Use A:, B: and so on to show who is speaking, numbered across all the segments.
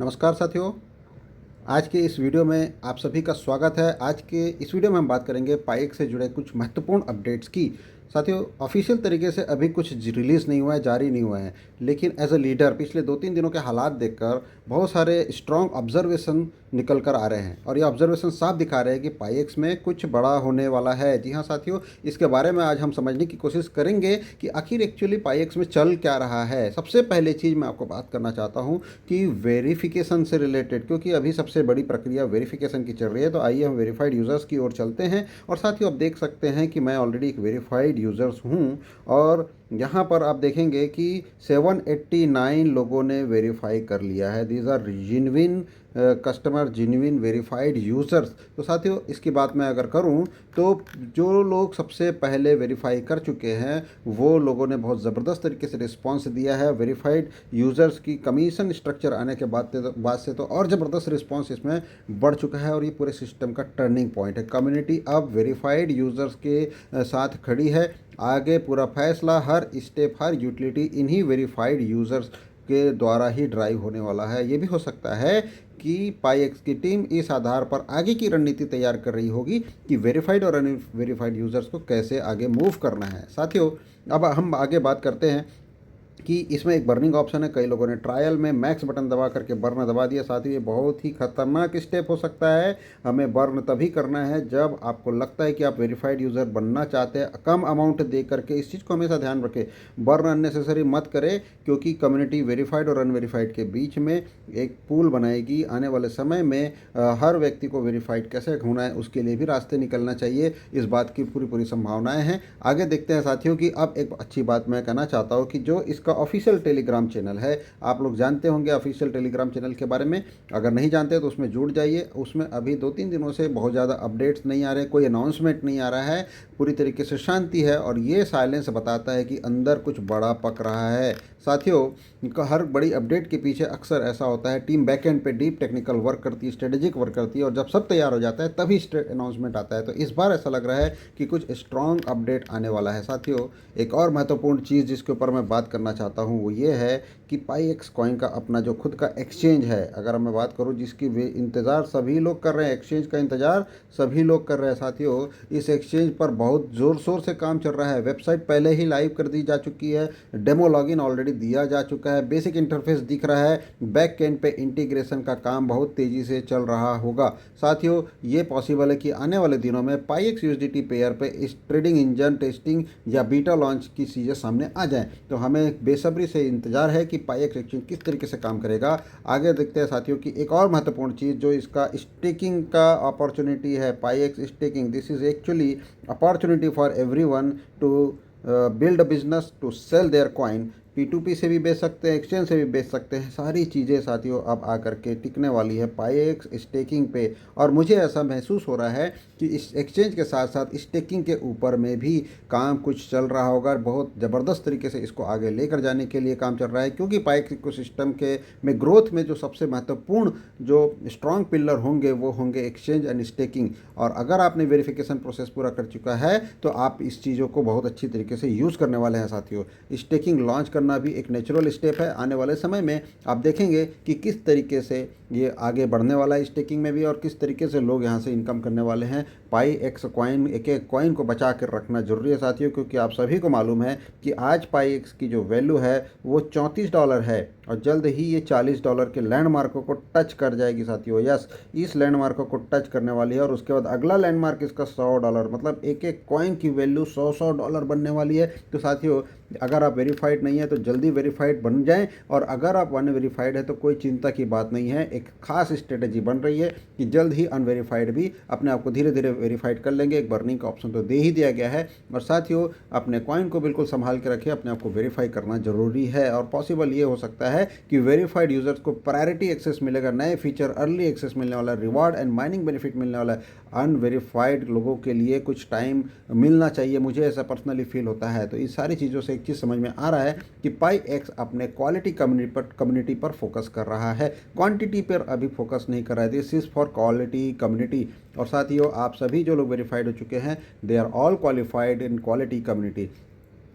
A: नमस्कार साथियों। आज के इस वीडियो में आप सभी का स्वागत है। आज के इस वीडियो में हम बात करेंगे पाईएक्स से जुड़े कुछ महत्वपूर्ण अपडेट्स की। साथियों, ऑफिशियल तरीके से अभी कुछ रिलीज़ नहीं हुआ है, जारी नहीं हुआ है, लेकिन एज अ लीडर पिछले 2-3 दिनों के हालात देखकर बहुत सारे स्ट्रॉन्ग ऑब्जर्वेशन निकल कर आ रहे हैं और ये ऑब्जर्वेशन साफ दिखा रहे हैं कि पाईएक्स में कुछ बड़ा होने वाला है। जी हाँ साथियों, इसके बारे में आज हम समझने की कोशिश करेंगे कि आखिर एक्चुअली पाईएक्स में चल क्या रहा है। सबसे पहले चीज़ मैं आपको बात करना चाहता हूँ कि वेरिफिकेशन से रिलेटेड, क्योंकि अभी सबसे बड़ी प्रक्रिया वेरिफिकेशन की चल रही है। तो आइए हम वेरीफाइड यूज़र्स की ओर चलते हैं। और साथियों, आप देख सकते हैं कि मैं ऑलरेडी एक वेरीफाइड यूज़र्स हूँ और यहाँ पर आप देखेंगे कि 789 लोगों ने वेरीफाई कर लिया है। These are genuine customer, genuine verified users. तो साथियों, इसकी बात मैं अगर करूं तो जो लोग सबसे पहले वेरीफाई कर चुके हैं वो लोगों ने बहुत ज़बरदस्त तरीके से रिस्पांस दिया है। वेरीफाइड यूज़र्स की कमीशन स्ट्रक्चर आने के बाद से तो और ज़बरदस्त रिस्पांस इसमें बढ़ चुका है और ये पूरे सिस्टम का टर्निंग पॉइंट है। कम्युनिटी अब वेरीफाइड यूज़र्स के साथ खड़ी है। आगे पूरा फैसला, हर स्टेप, हर यूटिलिटी इन्हीं वेरीफाइड यूज़र्स के द्वारा ही ड्राइव होने वाला है। ये भी हो सकता है कि पाईएक्स की टीम इस आधार पर आगे की रणनीति तैयार कर रही होगी कि वेरीफाइड और अनवेरीफाइड यूज़र्स को कैसे आगे मूव करना है। साथियों, अब हम आगे बात करते हैं कि इसमें एक बर्निंग ऑप्शन है। कई लोगों ने ट्रायल में मैक्स बटन दबा करके बर्न दबा दिया। साथ ही ये बहुत ही खतरनाक स्टेप हो सकता है। हमें बर्न तभी करना है जब आपको लगता है कि आप वेरीफाइड यूज़र बनना चाहते हैं। कम अमाउंट दे करके, इस चीज़ को हमेशा ध्यान रखें, बर्न अननेसेसरी मत करें, क्योंकि कम्युनिटी वेरीफाइड और अनवेरीफाइड के बीच में एक पूल बनाएगी। आने वाले समय में हर व्यक्ति को वेरीफाइड कैसे होना है उसके लिए भी रास्ते निकलना चाहिए। इस बात की पूरी पूरी संभावनाएं हैं। आगे देखते हैं साथियों कि अब एक अच्छी बात मैं कहना चाहता हूँ कि जो इसका ऑफिशियल टेलीग्राम चैनल है, आप लोग जानते होंगे ऑफिशियल टेलीग्राम चैनल के बारे में। अगर नहीं जानते तो उसमें जुड़ जाइए। उसमें अभी 2-3 दिनों से बहुत ज़्यादा अपडेट्स नहीं आ रहे, कोई अनाउंसमेंट नहीं आ रहा है, पूरी तरीके से शांति है और ये साइलेंस बताता है कि अंदर कुछ बड़ा पक रहा है। साथियों, हर बड़ी अपडेट के पीछे अक्सर ऐसा होता है, टीम बैकएंड पे डीप टेक्निकल वर्क करती है, स्ट्रेटेजिक वर्क करती है और जब सब तैयार हो जाता है तभी अनाउंसमेंट आता है। तो इस बार ऐसा लग रहा है कि कुछ स्ट्रॉन्ग अपडेट आने वाला है। साथियों, एक और महत्वपूर्ण चीज़ जिसके ऊपर मैं बात करना चाहता हूँ वो ये है कि पाईएक्स कॉइन का अपना जो खुद का एक्सचेंज है, अगर मैं बात करूँ जिसकी वे इंतज़ार सभी लोग कर रहे हैं, एक्सचेंज का इंतज़ार सभी लोग कर रहे हैं। साथियों, इस एक्सचेंज पर बहुत ज़ोर शोर से काम चल रहा है। वेबसाइट पहले ही लाइव कर दी जा चुकी है, डेमो लॉगिन ऑलरेडी दिया जा चुका है, बेसिक इंटरफेस दिख रहा है, बैक एंड पे इंटीग्रेशन का काम बहुत तेज़ी से चल रहा होगा। साथियों, ये पॉसिबल है कि आने वाले दिनों में पाईएक्स यूएसडीटी पेयर पे इस ट्रेडिंग इंजन टेस्टिंग या बीटा लॉन्च की चीज़ें सामने आ जाएं। तो हमें बेसब्री से इंतजार है कि पाईएक्स एक्सचेंज किस तरीके से काम करेगा। आगे देखते हैं साथियों कि एक और महत्वपूर्ण चीज़ जो इसका स्टेकिंग का अपॉर्चुनिटी है, पाईएक्स staking, this is actually opportunity for everyone to build a business to sell their coin. P2P से भी बेच सकते हैं, एक्सचेंज से भी बेच सकते हैं। सारी चीज़ें साथियों अब आकर के टिकने वाली है पाईएक्स स्टेकिंग पे। और मुझे ऐसा महसूस हो रहा है कि इस एक्सचेंज के साथ साथ स्टेकिंग के ऊपर में भी काम कुछ चल रहा होगा। बहुत ज़बरदस्त तरीके से इसको आगे लेकर जाने के लिए काम चल रहा है, क्योंकि पाईएक्स इकोसिस्टम के में ग्रोथ में जो सबसे महत्वपूर्ण जो स्ट्रॉन्ग पिलर होंगे वो होंगे एक्सचेंज एंड स्टेकिंग। और अगर आपने वेरिफिकेशन प्रोसेस पूरा कर चुका है तो आप इस चीज़ों को बहुत अच्छी तरीके से यूज़ करने वाले हैं। साथियों, स्टेकिंग लॉन्च करना भी एक नेचुरल स्टेप है। आने वाले समय में आप देखेंगे कि किस तरीके से ये आगे बढ़ने वाला है स्टेकिंग में भी और किस तरीके से लोग यहाँ से इनकम करने वाले हैं। पाईएक्स कॉइन, एक एक कॉइन को बचा कर रखना जरूरी है साथियों, क्योंकि आप सभी को मालूम है कि आज पाईएक्स की जो वैल्यू है वो $34 है और जल्द ही ये $40 के लैंडमार्क को टच कर जाएगी। साथियों, यस, इस लैंडमार्क को टच करने वाली है और उसके बाद अगला लैंडमार्क इसका $100, मतलब एक एक कॉइन की वैल्यू $100 बनने वाली है। तो साथियों, अगर आप वेरीफाइड नहीं है तो जल्दी वेरीफाइड बन जाएं और अगर आप अनवेरीफाइड है तो कोई चिंता की बात नहीं है। एक खास स्ट्रेटेजी बन रही है कि जल्द ही अनवेरीफाइड भी अपने आप को धीरे धीरे वेरीफाइड कर लेंगे। एक बर्निंग का ऑप्शन तो दे ही दिया गया है। और साथियों, अपने कॉइन को बिल्कुल संभाल के रखें, अपने आप को वेरीफाई करना जरूरी है। और पॉसिबल ये हो सकता है कि वेरीफाइड यूजर्स को प्रायोरिटी एक्सेस मिलेगा, नए फीचर अर्ली एक्सेस मिलने वाला है, रिवार्ड एंड माइनिंग बेनिफिट मिलने वाला है। अनवेरीफाइड लोगों के लिए कुछ टाइम मिलना चाहिए, मुझे ऐसा पर्सनली फील होता है। तो इस सारी चीज़ों से एक चीज़ समझ में आ रहा है कि पाईएक्स अपने क्वालिटी कम्युनिटी पर फोकस कर रहा है, क्वांटिटी पर अभी फोकस नहीं कर रहा है। This is for quality community. और साथियों, आप सभी जो लोग वेरीफाइड हो चुके हैं, they are all qualified in quality community.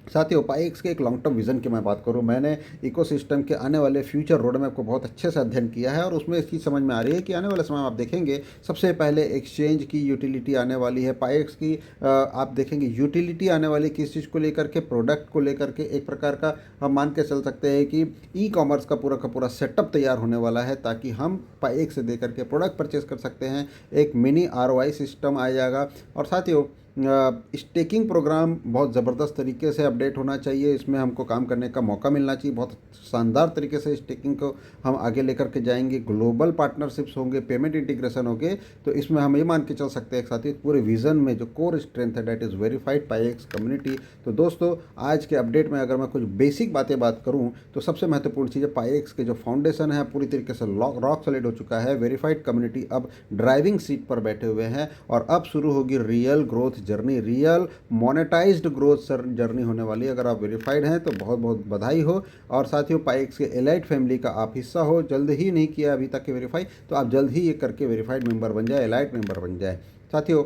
A: साथियों पाईएक्स के एक लॉन्ग टर्म विज़न की मैं बात करूं, मैंने इकोसिस्टम के आने वाले फ्यूचर रोड मैप को बहुत अच्छे से अध्ययन किया है और उसमें इसकी समझ में आ रही है कि आने वाले समय में आप देखेंगे सबसे पहले एक्सचेंज की यूटिलिटी आने वाली है पाईएक्स की। आप देखेंगे यूटिलिटी आने वाली किस चीज़ को लेकर के, प्रोडक्ट को लेकर के। एक प्रकार का हम मान के चल सकते हैं कि ई कॉमर्स का पूरा सेटअप तैयार होने वाला है ताकि हम पाईएक्स से दे करके प्रोडक्ट परचेज कर सकते हैं। एक मिनी आरओआई सिस्टम आ जाएगा। और साथियों स्टेकिंग प्रोग्राम बहुत ज़बरदस्त तरीके से अपडेट होना चाहिए, इसमें हमको काम करने का मौका मिलना चाहिए। बहुत शानदार तरीके से स्टेकिंग को हम आगे लेकर के जाएंगे। ग्लोबल पार्टनरशिप्स होंगे, पेमेंट इंटीग्रेशन होंगे, तो इसमें हम ये मान के चल सकते हैं साथ ही पूरे विज़न में जो कोर स्ट्रेंथ है डेट इज़ वेरीफाइड पाईएक्स कम्युनिटी। तो दोस्तों आज के अपडेट में अगर मैं कुछ बेसिक बात करूँ तो सबसे महत्वपूर्ण चीज़ है पाईएक्स के जो फाउंडेशन है पूरी तरीके से रॉक सॉलिड हो चुका है। वेरीफाइड कम्युनिटी अब ड्राइविंग सीट पर बैठे हुए हैं और अब शुरू होगी real growth journey, real monetised growth journey होने वाली है। अगर आप वेरीफाइड हैं तो बहुत बहुत बधाई हो। और साथियों पाईएक्स के एलाइट फैमिली का आप हिस्सा हो, जल्द ही नहीं किया अभी तक के वेरीफाई, तो आप जल्द ही ये करके वेरीफाइड मेंबर बन जाए, एलाइट मेंबर बन जाए। साथियों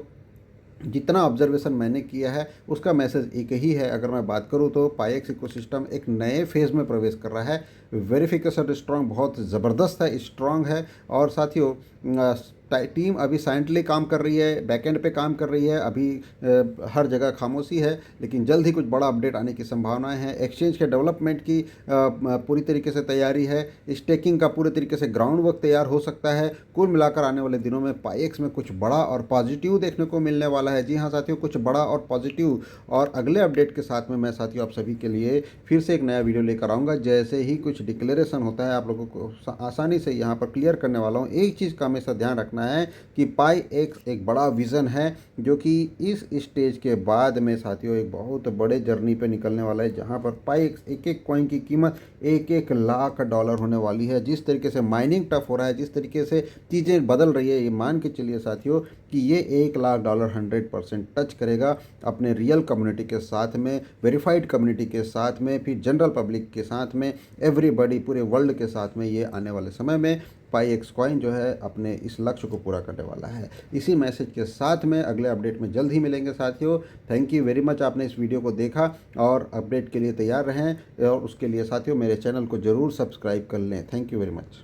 A: जितना ऑब्जर्वेशन मैंने किया है उसका मैसेज एक ही है। अगर मैं बात करूं तो पाईएक्स इकोसिस्टम एक नए फेज़ में प्रवेश कर रहा है। वेरिफिकेशन स्ट्रांग बहुत ज़बरदस्त है, स्ट्रांग है। और साथियों टीम अभी साइलेंटली काम कर रही है, बैकएंड पे काम कर रही है। अभी हर जगह खामोशी है, लेकिन जल्द ही कुछ बड़ा अपडेट आने की संभावनाएं हैं। एक्सचेंज के डेवलपमेंट की पूरी तरीके से तैयारी है। स्टेकिंग का पूरे तरीके से ग्राउंड वर्क तैयार हो सकता है। कुल मिलाकर आने वाले दिनों में पाईएक्स में कुछ बड़ा और पॉजिटिव देखने को मिलने वाला है। जी हाँ साथियों, कुछ बड़ा और पॉजिटिव। और अगले अपडेट के साथ में मैं साथियों आप सभी के लिए फिर से एक नया वीडियो लेकर आऊँगा। जैसे ही कुछ डिक्लेरेशन होता है आप लोगों को आसानी से यहाँ पर क्लियर करने वाला हूँ। एक चीज़ का हमेशा ध्यान रखना है कि पाईएक्स एक बड़ा विज़न है जो कि इस स्टेज के बाद में साथियों एक बहुत बड़े जर्नी पे निकलने वाला है, जहाँ पर पाईएक्स एक एक कॉइन की कीमत एक लाख डॉलर होने वाली है। जिस तरीके से माइनिंग टफ हो रहा है, जिस तरीके से चीज़ें बदल रही है, ये मान के चलिए साथियों कि ये 1 लाख डॉलर 100% टच करेगा अपने रियल कम्युनिटी के साथ में, वेरीफाइड कम्युनिटी के साथ में, फिर जनरल पब्लिक के साथ में, एवरीबॉडी पूरे वर्ल्ड के साथ में। ये आने वाले समय में पाईएक्स कॉइन जो है अपने इस लक्ष्य को पूरा करने वाला है। इसी मैसेज के साथ में अगले अपडेट में जल्द ही मिलेंगे साथियों। थैंक यू वेरी मच, आपने इस वीडियो को देखा और अपडेट के लिए तैयार रहें। और उसके लिए साथियों मेरे चैनल को ज़रूर सब्सक्राइब कर लें। Thank you very much.